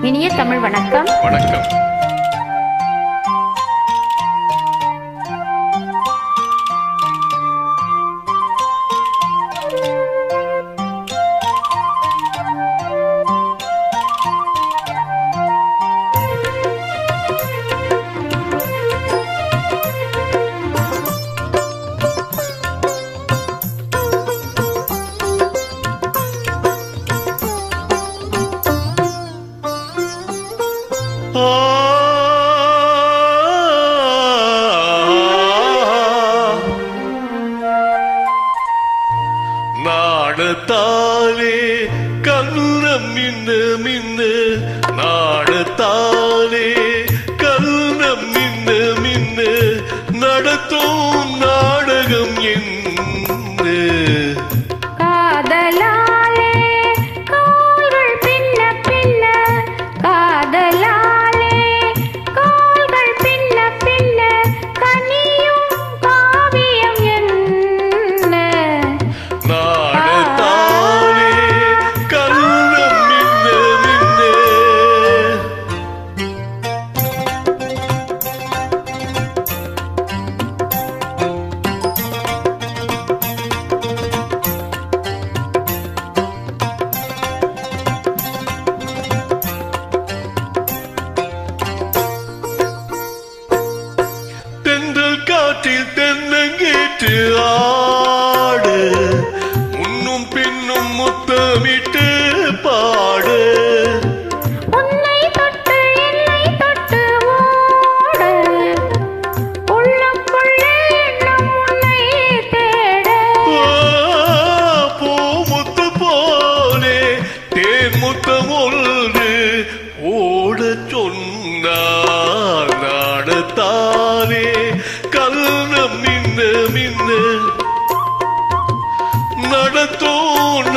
இனிய தமிழ் வணக்கம். வணக்கம். நாடத்தாலே கண்ணம் மின்னு மின்னு, நாடத்தாலே கண்ணம் மின்னு மின்னு, நடத்தும் நாடகம் என்ன காதலாலே கால்கள் பின்ன பின்ன, காதலாலே கால்கள் பின்ன பின்ன, கனியும் காவியம் என்ன நாடத்தாலே கண்ணம் மின்னு மின்னு. தென்றல் காற்றில் தென்னங்கேற்று ஆடு, முன்னும் பின்னும் முத்தமிட்டு பாடு. உன்னை தொட்டு என்னை தொட்டு ஓட, உள்ளுக்குள்ளே எண்ணம் உன்னை தேட. பூமுத்து போலே தேன் முத்தம் ஒன்று ஓடச் சொன்னார். நாடத்தாலே கல்லம் மின்ன மின்ன, நடத்தோ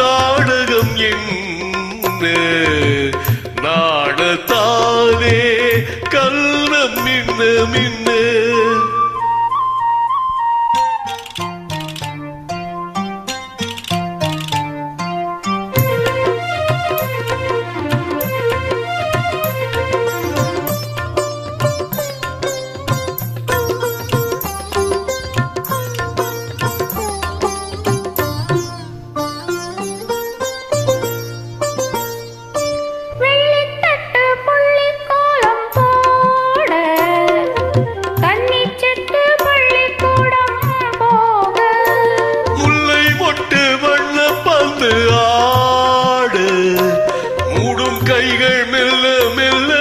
நாடகம் என்ன நாடத்தாலே கல்லம் மின்ன மின்ன. வெள்ளித்தட்டு புள்ளிக்கோலம் போட, கன்னிச்சிட்டு பள்ளிக்கூடம் போக. முல்லை மொட்டு வண்ண பந்து ஆடு, மூடும் கைகள் மெல்ல மெல்ல